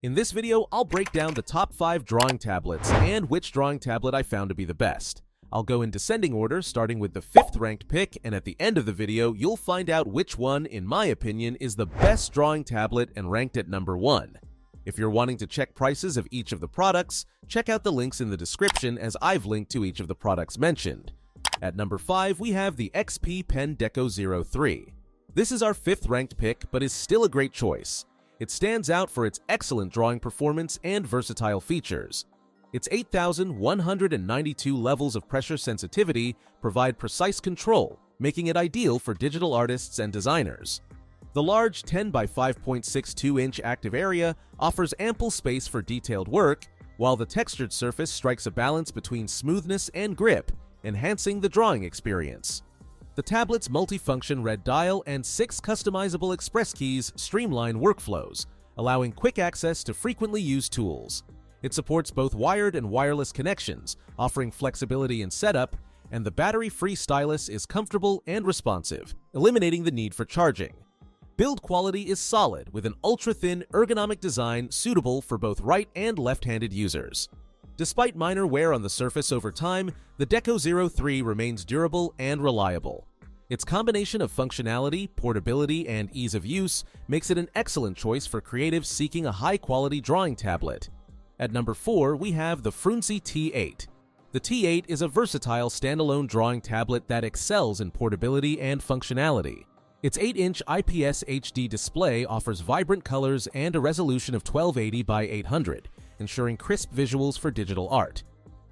In this video, I'll break down the top 5 drawing tablets and which drawing tablet I found to be the best. I'll go in descending order, starting with the 5th ranked pick, and at the end of the video, you'll find out which one, in my opinion, is the best drawing tablet and ranked at number 1. If you're wanting to check prices of each of the products, check out the links in the description as I've linked to each of the products mentioned. At number 5, we have the XP Pen Deco 03. This is our 5th ranked pick, but is still a great choice. It stands out for its excellent drawing performance and versatile features. Its 8,192 levels of pressure sensitivity provide precise control, making it ideal for digital artists and designers. The large 10 by 5.62-inch active area offers ample space for detailed work, while the textured surface strikes a balance between smoothness and grip, enhancing the drawing experience. The tablet's multifunction red dial and 6 customizable express keys streamline workflows, allowing quick access to frequently used tools. It supports both wired and wireless connections, offering flexibility in setup, and the battery-free stylus is comfortable and responsive, eliminating the need for charging. Build quality is solid, with an ultra-thin, ergonomic design suitable for both right and left-handed users. Despite minor wear on the surface over time, the Deco 03 remains durable and reliable. Its combination of functionality, portability, and ease of use makes it an excellent choice for creatives seeking a high-quality drawing tablet. At number 4, we have the Frunsi T8. The T8 is a versatile standalone drawing tablet that excels in portability and functionality. Its 8-inch IPS HD display offers vibrant colors and a resolution of 1280 by 800, ensuring crisp visuals for digital art.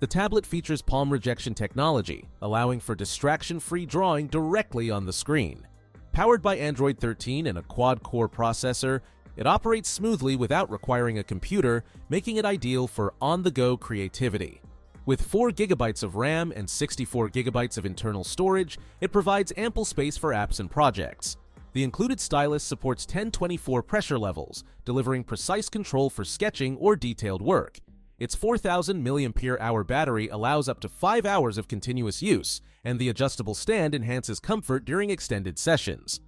The tablet features palm rejection technology, allowing for distraction-free drawing directly on the screen. Powered by Android 13 and a quad-core processor, it operates smoothly without requiring a computer, making it ideal for on-the-go creativity. With 4 GB of RAM and 64 GB of internal storage, it provides ample space for apps and projects. The included stylus supports 1024 pressure levels, delivering precise control for sketching or detailed work. Its 4,000 mAh battery allows up to 5 hours of continuous use, and the adjustable stand enhances comfort during extended sessions.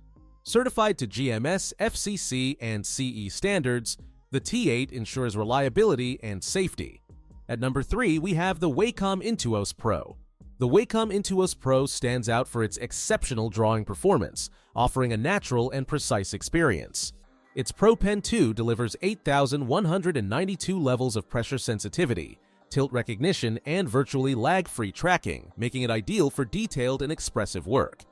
Certified to GMS, FCC, and CE standards, the T8 ensures reliability and safety. At number 3, we have the Wacom Intuos Pro. The Wacom Intuos Pro stands out for its exceptional drawing performance, offering a natural and precise experience. Its Pro Pen 2 delivers 8,192 levels of pressure sensitivity, tilt recognition, and virtually lag-free tracking, making it ideal for detailed and expressive work.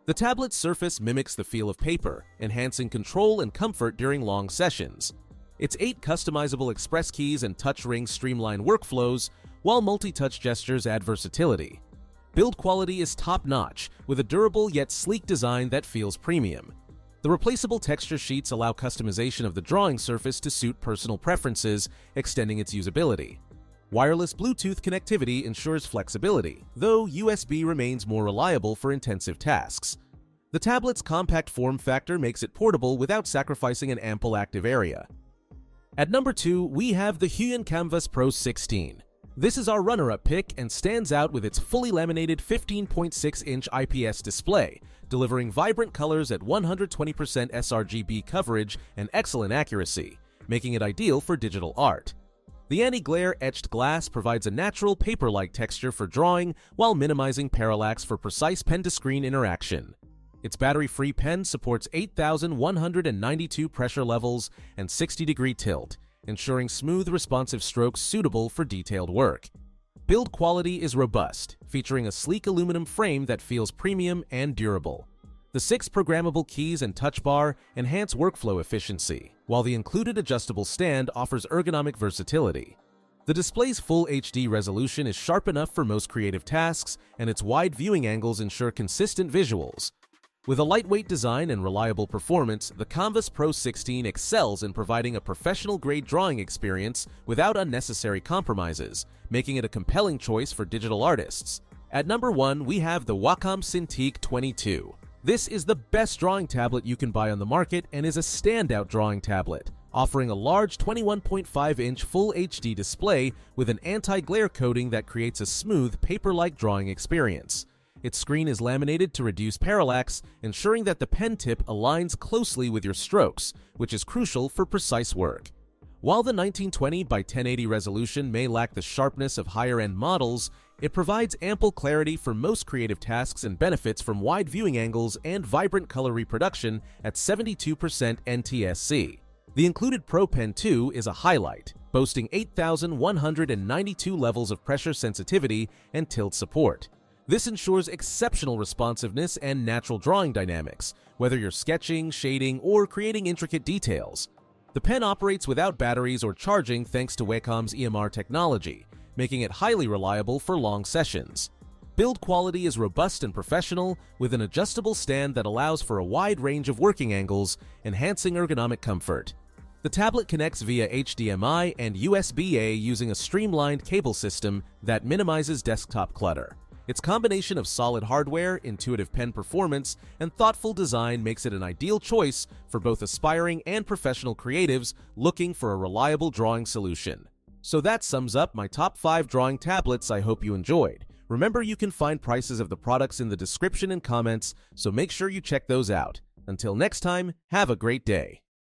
The tablet's surface mimics the feel of paper, enhancing control and comfort during long sessions. Its 8 customizable express keys and touch rings streamline workflows, while multi-touch gestures add versatility. Build quality is top-notch, with a durable yet sleek design that feels premium. The replaceable texture sheets allow customization of the drawing surface to suit personal preferences, extending its usability. Wireless Bluetooth connectivity ensures flexibility, though USB remains more reliable for intensive tasks. The tablet's compact form factor makes it portable without sacrificing an ample active area. At number 2, we have the HUION KAMVAS Pro 16. This is our runner-up pick and stands out with its fully laminated 15.6-inch IPS display, delivering vibrant colors at 120% sRGB coverage and excellent accuracy, making it ideal for digital art. The anti-glare etched glass provides a natural paper-like texture for drawing while minimizing parallax for precise pen-to-screen interaction. Its battery-free pen supports 8,192 pressure levels and 60-degree tilt, ensuring smooth, responsive strokes suitable for detailed work. Build quality is robust, featuring a sleek aluminum frame that feels premium and durable. The 6 programmable keys and touch bar enhance workflow efficiency, while the included adjustable stand offers ergonomic versatility. The display's full HD resolution is sharp enough for most creative tasks, and its wide viewing angles ensure consistent visuals. With a lightweight design and reliable performance, the KAMVAS Pro 16 excels in providing a professional-grade drawing experience without unnecessary compromises, making it a compelling choice for digital artists. At number 1, we have the Wacom Cintiq 22. This is the best drawing tablet you can buy on the market and is a standout drawing tablet, offering a large 21.5-inch Full HD display with an anti-glare coating that creates a smooth, paper-like drawing experience. Its screen is laminated to reduce parallax, ensuring that the pen tip aligns closely with your strokes, which is crucial for precise work. While the 1920 by 1080 resolution may lack the sharpness of higher-end models, it provides ample clarity for most creative tasks and benefits from wide viewing angles and vibrant color reproduction at 72% NTSC. The included Pro Pen 2 is a highlight, boasting 8,192 levels of pressure sensitivity and tilt support. This ensures exceptional responsiveness and natural drawing dynamics, whether you're sketching, shading, or creating intricate details. The pen operates without batteries or charging thanks to Wacom's EMR technology, making it highly reliable for long sessions. Build quality is robust and professional, with an adjustable stand that allows for a wide range of working angles, enhancing ergonomic comfort. The tablet connects via HDMI and USB-A using a streamlined cable system that minimizes desktop clutter. Its combination of solid hardware, intuitive pen performance, and thoughtful design makes it an ideal choice for both aspiring and professional creatives looking for a reliable drawing solution. So that sums up my top 5 drawing tablets I hope you enjoyed. Remember, you can find prices of the products in the description and comments, so make sure you check those out. Until next time, have a great day.